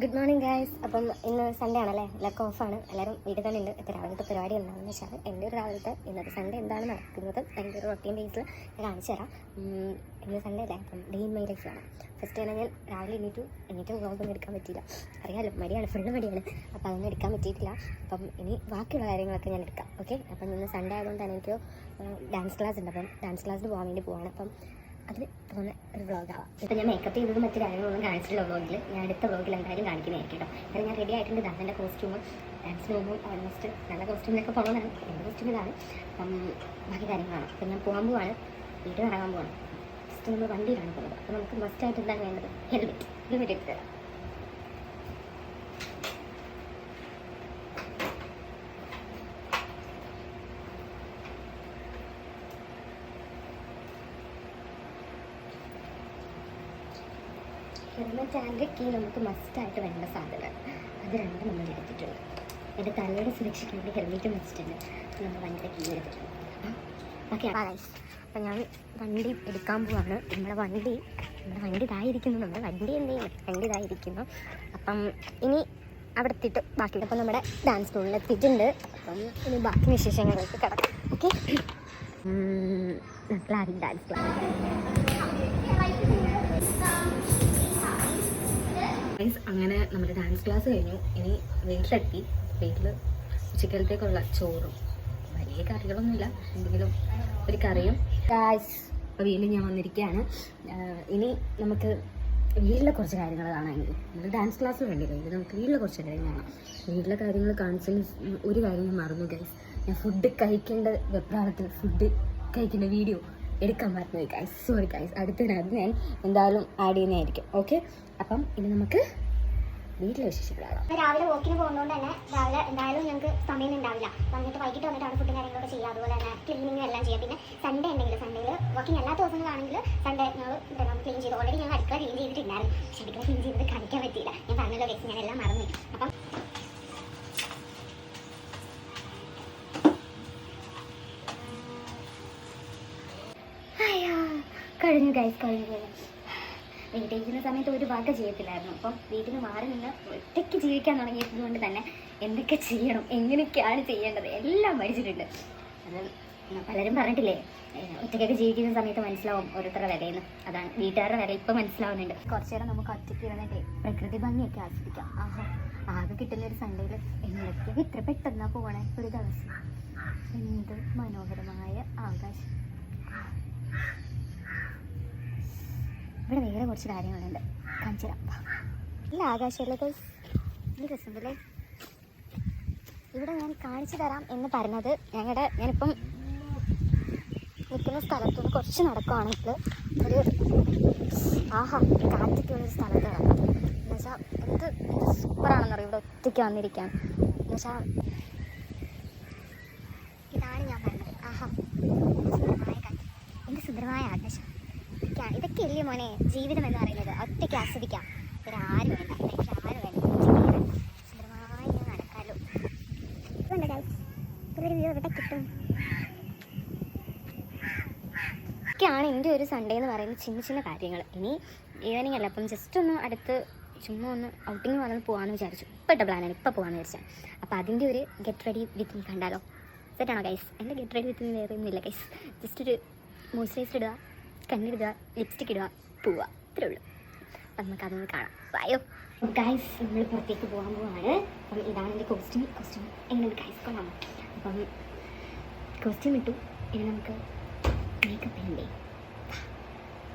Good morning guys. അപ്പം ഇന്ന് Sunday ആണല്ലേ, എല്ലാവർക്കും ഓഫാണ്. എല്ലാവരും വീട്ടിൽ തന്നെ ഉണ്ട്. ഇപ്പോൾ രാവിലത്തെ പരിപാടി എന്താണെന്ന് വെച്ചാൽ എൻ്റെ ഒരു രാവിലത്തെ ഇന്നത്തെ സൺഡേ എന്താണ് നടക്കുന്നത് എൻ്റെ ഒരു റൊട്ടീൻ ബേസിൽ ഞാൻ കാണിച്ചു തരാം. ഇന്ന് സൺഡേ അല്ലേ, അപ്പം ഡേ ഇൻ മൈ ലൈഫ് ആണ്. ഫസ്റ്റ് തന്നെ ഞാൻ രാവിലെ എണീറ്റ് വ്ളോഗൊന്നും എടുക്കാൻ പറ്റിയില്ല. അറിയാമല്ലോ, മടിയാണ്, ഫുള്ള് മടിയാണ്. അപ്പോൾ അതൊന്നും എടുക്കാൻ പറ്റിയിട്ടില്ല. അപ്പം ഇനി ബാക്കിയുള്ള കാര്യങ്ങളൊക്കെ ഞാൻ എടുക്കാം. ഓക്കെ, അപ്പം ഇന്ന് സൺഡേ ആയതുകൊണ്ട് തന്നെ എനിക്ക് ഡാൻസ് ക്ലാസ് ഉണ്ട്. അപ്പം ഡാൻസ് ക്ലാസ്സിൽ പോകാൻ വേണ്ടി പോവാണ്. അപ്പം അതിന് തോന്നുന്ന ഒരു വ്ളോഗാവാം. ഇപ്പം ഞാൻ മേക്കപ്പ് ചെയ്തതും മറ്റു കാര്യങ്ങളൊന്നും കാണിച്ചിട്ടുള്ള വ്ളോഗിൽ ഞാൻ അടുത്ത വ്ളോഗിൽ എന്തായാലും കാണിക്കുന്നതായിരിക്കും കേട്ടോ. കാരണം ഞാൻ റെഡി ആയിട്ടുണ്ട്. ഇതാണ് എൻ്റെ കോസ്റ്റ്യൂമും. ഡാൻസിന് പോകുമ്പോൾ ഓൾമോസ്റ്റ് നല്ല കോസ്റ്റ്യൂമിലൊക്കെ പോകണമെന്നാണ് എൻ്റെ കോസ്റ്റ്യൂം. ഇതാണ്. അപ്പം ബാക്കി കാര്യങ്ങളാണ്. അപ്പം ഞാൻ പോകാൻ പോവാണ്, വീട്ടിൽ ഇറങ്ങാൻ പോവാണ്. ജസ്റ്റ് നമ്മൾ വണ്ടിയിലാണ് പോകുന്നത്. അപ്പോൾ നമുക്ക് മസ്റ്റായിട്ട് എന്താണ് വേണ്ടത്? ഹെൽമെറ്റ് എടുത്ത് തരാം. ഹെൽമെറ്റ് ആൻഡ് കീ നമുക്ക് മസ്റ്റായിട്ട് വേണ്ട സാധനമാണ്. അത് രണ്ടും നമ്മൾ എടുത്തിട്ടുണ്ട്. എൻ്റെ തലയുടെ സുരക്ഷയ്ക്ക് വേണ്ടി ഹെൽമെറ്റ് മസ്റ്റുണ്ട്. നമ്മൾ വണ്ടിയുടെ കീ എടുത്തിട്ടുണ്ട്. ഓക്കെ, അപ്പം ഞാൻ വണ്ടി എടുക്കാൻ പോവാണ്. നമ്മുടെ വണ്ടി ഇതായിരിക്കുന്നു. നമ്മുടെ വണ്ടി എന്ത് ചെയ്യണം? വണ്ടി ഇതായിരിക്കുന്നു. അപ്പം ഇനി അവിടെ എത്തിയിട്ട് ബാക്കി. അപ്പം നമ്മുടെ ഡാൻസ് സ്കൂളിൽ എത്തിയിട്ടുണ്ട്. അപ്പം ഇനി ബാക്കി വിശേഷങ്ങളിലേക്ക് കിടക്കാം. Okay, dance class. അങ്ങനെ നമ്മുടെ ഡാൻസ് ക്ലാസ് കഴിഞ്ഞു. ഇനി വീട്ടിലെത്തി. വീട്ടിൽ ഉച്ചക്കലത്തേക്കുള്ള ചോറും വലിയ കറികളൊന്നുമില്ല, എന്തെങ്കിലും ഒരു കറിയും. അപ്പോൾ വീട്ടിൽ ഞാൻ വന്നിരിക്കുകയാണ്. ഇനി നമുക്ക് വീട്ടിലെ കുറച്ച് കാര്യങ്ങൾ കാണാമെങ്കിൽ നമ്മൾ ഡാൻസ് ക്ലാസ് വേണ്ടിയില്ല, ഇത് നമുക്ക് വീട്ടിലെ കുറച്ച് കാര്യങ്ങൾ കാണാം. വീട്ടിലെ കാര്യങ്ങൾ കാണിച്ചതിന് ഒരു കാര്യം ഞാൻ മറന്നു ഗൈസ്. ഞാൻ ഫുഡ് കഴിക്കേണ്ട വെപ്രാളത്തിൽ ഫുഡ് കഴിക്കേണ്ട വീഡിയോ എടുക്കാൻ മറന്നു ഗൈസ്. Sorry guys. അടുത്തതിനകത്ത് ഞാൻ എന്തായാലും ആഡ് ചെയ്യുന്നതായിരിക്കും. ഓക്കെ, അപ്പം ഇനി നമുക്ക് വീട്ടിലെ വിശേഷിക്കണം. രാവിലെ വോക്കിന് പോകുന്നതുകൊണ്ട് തന്നെ രാവിലെ എന്തായാലും ഞങ്ങൾക്ക് സമയം ഉണ്ടാവില്ല. വൈകിട്ട് വന്നിട്ട് അവിടെ ഫുഡും കാര്യങ്ങളൊക്കെ ചെയ്യാം. അതുപോലെ തന്നെ ക്ലീനിങ്ങും എല്ലാം ചെയ്യാം. പിന്നെ സൺഡേ ഉണ്ടെങ്കിൽ സൺഡേയിൽ വർക്കിംഗ് അല്ലാത്ത ദിവസങ്ങളാണെങ്കിൽ സൺഡേ ഞങ്ങൾ ക്ലീൻ ചെയ്തു. ഓൾറെഡി ഞങ്ങൾ അടുക്കള ക്ലീൻ ചെയ്തിട്ടുണ്ടായിരുന്നു. പക്ഷേ അടുക്കള ക്ലീൻ ചെയ്തത് കാണിക്കാൻ പറ്റിയില്ല. ഞാൻ പറഞ്ഞല്ലോ ഗൈസ്, ഞാൻ എല്ലാം മറന്നു. അപ്പം കഴിഞ്ഞു ഗൈസ്, കഴിഞ്ഞു. വീട്ടിലിരിക്കുന്ന സമയത്ത് ഒരു ഭാഗം ചെയ്യത്തില്ലായിരുന്നു. അപ്പം വീട്ടിൽ നിന്ന് മാറി നിന്ന് ഒറ്റയ്ക്ക് ജീവിക്കാൻ തുടങ്ങിയത് കൊണ്ട് തന്നെ എന്തൊക്കെ ചെയ്യണം, എങ്ങനെയൊക്കെയാണ് ചെയ്യേണ്ടത് എല്ലാം പഠിച്ചിട്ടുണ്ട്. അത് പലരും പറഞ്ഞിട്ടില്ലേ, ഒറ്റയ്ക്കൊക്കെ ജീവിക്കുന്ന സമയത്ത് മനസ്സിലാവും ഓരോരുത്തരുടെ വിലയെന്ന്. അതാണ് വീട്ടുകാരുടെ വില ഇപ്പം മനസ്സിലാവുന്നുണ്ട്. കുറച്ചു നേരം നമുക്ക് ഒറ്റയ്ക്ക് ഇരുന്നിട്ട് പ്രകൃതി ഭംഗിയൊക്കെ ആസ്വദിക്കാം. ആകെ കിട്ടുന്ന ഒരു സൺഡേയിൽ എന്തൊക്കെ ഇത്ര പെട്ടെന്നാ പോകണേ ഒരു ദിവസം. എന്ത് മനോഹരമായ ആകാശം. ഇവിടെ വേറെ കുറച്ച് കാര്യങ്ങളുണ്ട്, കാണിച്ചു തരാം. ഇല്ല, ആകാശമല്ലേ ഈ രസമുണ്ടല്ലേ. ഇവിടെ ഞാൻ കാണിച്ചു തരാം എന്ന് പറഞ്ഞത് ഞാനിപ്പം നിൽക്കുന്ന സ്ഥലത്തുനിന്ന് കുറച്ച് നടക്കുവാണെങ്കിൽ ഒരു കാറ്റൊക്കെയുള്ളൊരു സ്ഥലത്താണ്. എന്നുവെച്ചാൽ എന്ത് സൂപ്പറാണെന്നറിയാം ഇവിടെ ഒറ്റയ്ക്ക് വന്നിരിക്കാൻ. എന്നുവെച്ചാൽ ഇതാണ് ഞാൻ പറഞ്ഞത്. സുന്ദരമായ കാറ്റ്, എന്ത് സുന്ദരമായ ആകാശം. ഇതൊക്കെ അല്ലേ മോനെ ജീവിതം എന്ന് പറയുന്നത്. ഒറ്റയ്ക്ക് ആസ്വദിക്കാം. ആരും വേണ്ട, ആരും വേണ്ട. സുന്ദരമായി ഞാൻ നടക്കാമല്ലോ. ഇതൊരു വ്യൂ എവിടെ കിട്ടും? ഒക്കെയാണ് എൻ്റെ ഒരു സൺഡേ എന്ന് പറയുന്നത്. ചിന്ന ചിന്ന കാര്യങ്ങൾ. ഇനി ഈവനിങ് അല്ല, അപ്പം ജസ്റ്റ് ഒന്ന് അടുത്ത് ചുമ്മാ ഒന്ന് ഔട്ടിങ് വന്ന് പോകാമെന്ന് വിചാരിച്ചു. ഇപ്പോഴത്തെ പ്ലാനാണ്, ഇപ്പോൾ പോകാമെന്ന് വിചാരിച്ചാൽ. അപ്പോൾ അതിൻ്റെ ഒരു ഗെറ്റ് റെഡി വിത്ത് മീ കണ്ടാലോ? സെറ്റാണോ ഗൈസ്? എൻ്റെ ഗെറ്റ് റെഡി വിത്ത് മീ വേറെ ഒന്നുമില്ല ഗൈസ്. ജസ്റ്റ് ഒരു മോയ്സ്ചറൈസർ ഇടുക, കണ്ണിടുക, ലിപ്സ്റ്റിക് ഇടുക, പോവുക, ഇത്രേ ഉള്ളൂ. അപ്പം നമുക്കതൊന്ന് കാണാം. വായോ ഗൈസ്, നമ്മൾ പുറത്തേക്ക് പോകാൻ പോവാണ്. അപ്പം ഇതാണ് എൻ്റെ കോസ്റ്റ്യൂം. എങ്ങനെയുണ്ട് ഗൈസ്? കൊള്ളാമോ? അപ്പം കോസ്റ്റ്യൂം ഇട്ടു. ഇനി നമുക്ക് മേക്കപ്പ് ചെയ്യണ്ടേ?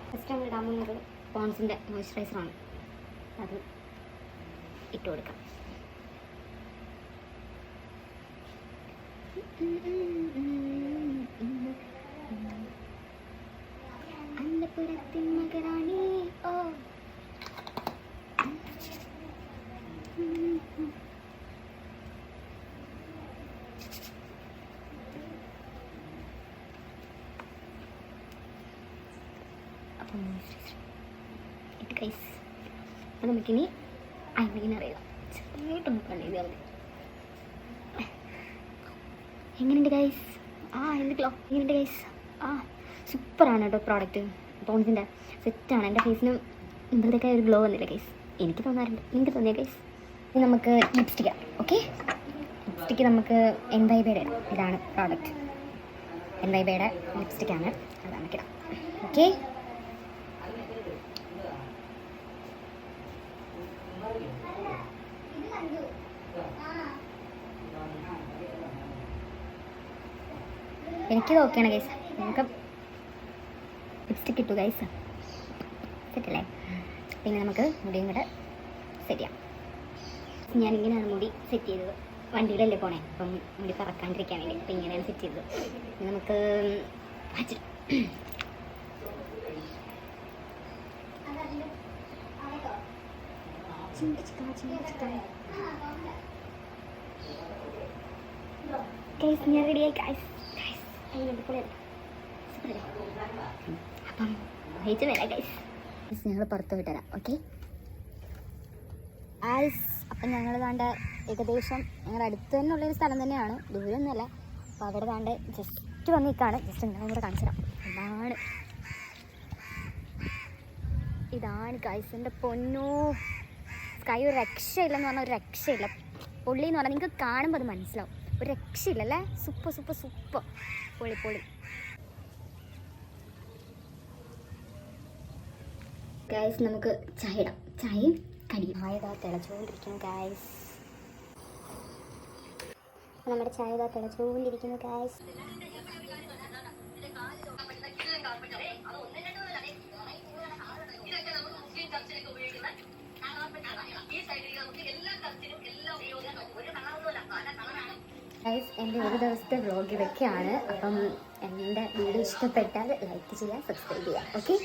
ഫസ്റ്റ് നമ്മൾ ഇടാൻ പോകുന്നത് പോൺസിൻ്റെ മോയ്സ്ചറൈസറാണ്. അത് ഇട്ട് കൊടുക്കാം. അന്നപുരത്തിൻ മകരാണി ഓ അപ്പം ഇട്ട് ഗൈസ്. അപ്പം നമുക്കിനി ഐലൈനർ അറിയാം. ചെറുതായിട്ടൊന്ന് കണ്ണ് ചെയ്താൽ മതി. എങ്ങനെയുണ്ട് ഗൈസ്? എങ്ങനെയുണ്ട് ഗൈസ്? സൂപ്പറാണ് കേട്ടോ പ്രോഡക്റ്റ്. പോൺസിൻ്റെ സെറ്റാണ്. എൻ്റെ ഫേസിന് ഇപ്പോഴത്തേക്കായ ഒരു ഗ്ലോ വന്നില്ല ഗൈസ്. എനിക്ക് തോന്നാറുണ്ട്, നിങ്ങൾക്ക് തോന്നിയ ഗൈസ്. ഇനി നമുക്ക് ലിപ്സ്റ്റിക്ക് ഓക്കെ. ലിപ്സ്റ്റിക്ക് നമുക്ക് എൻവൈബയുടെ ഇതാണ് പ്രോഡക്റ്റ്. എൻവൈബയുടെ ലിപ്സ്റ്റിക്കാണ്, അത് നമുക്കിടാം ഓക്കെ. എനിക്കിത് ഓക്കെയാണ് ഗൈസ്. നമുക്ക് ലിപ്സ്റ്റിക്ക് ഇട്ടു ഗൈസ്, സെറ്റല്ലേ? പിന്നെ നമുക്ക് മുടിയും കൂടെ സെറ്റ് ചെയ്യാം. ഞാനിങ്ങനെയാണ് മുടി സെറ്റ് ചെയ്തത്. വണ്ടിയിലല്ലേ പോണേ, അപ്പം മുടി പറക്കാണ്ടിരിക്കാൻ വേണ്ടി അപ്പം ഇങ്ങനെയാണ് സെറ്റ് ചെയ്തത്. ഇനി നമുക്ക് ഗൈസ് ഞാൻ റെഡിയായി ഗൈസ്. അപ്പം വൈകിട്ട് വരാം ഗൈസ്. ഞങ്ങൾ പുറത്ത് വിട്ടുതരാം ഓക്കെ ഗൈസ്. അപ്പം ഞങ്ങൾ താണ്ട ഏകദേശം ഞങ്ങളുടെ അടുത്ത് തന്നെ ഉള്ളൊരു സ്ഥലം തന്നെയാണ്, ദൂരമൊന്നുമല്ല. അപ്പോൾ അവിടെ താണ്ട് ജസ്റ്റ് വന്ന് നിൽക്കുകയാണ്. ജസ്റ്റ് നിങ്ങളും കൂടെ കാണിച്ചു തരാം. ഇതാണ് ഗൈസ് എൻ്റെ പൊന്നോ. സ്കൈ ഒരു രക്ഷയില്ലെന്ന് പറഞ്ഞാൽ ഒരു രക്ഷയില്ല. പൊള്ളി എന്ന് പറഞ്ഞാൽ നിങ്ങൾക്ക് കാണുമ്പോൾ അത് മനസ്സിലാവും, ഒരു രക്ഷയില്ലല്ലേ. സൂപ്പർ സൂപ്പർ സൂപ്പർ, പൊളി പൊളി ഗൈസ്. നമുക്ക് ചായ ഇടാം, ചായയും കടിയും. ചായ ഇതാ തിളച്ചുകൊണ്ടിരിക്കുന്നു ഗൈസ്. നമ്മുടെ ചായ ഇതാ തിളച്ചുകൊണ്ടിരിക്കുന്നു ഗൈസ്. ഗൈസ് എൻ്റെ ഒരു ദിവസത്തെ വ്ളോഗ് ഇതൊക്കെയാണ്. അപ്പം എൻ്റെ വീഡിയോ ഇഷ്ടപ്പെട്ടാൽ ലൈക്ക് ചെയ്യുക, സബ്സ്ക്രൈബ് ചെയ്യുക ഓക്കെ.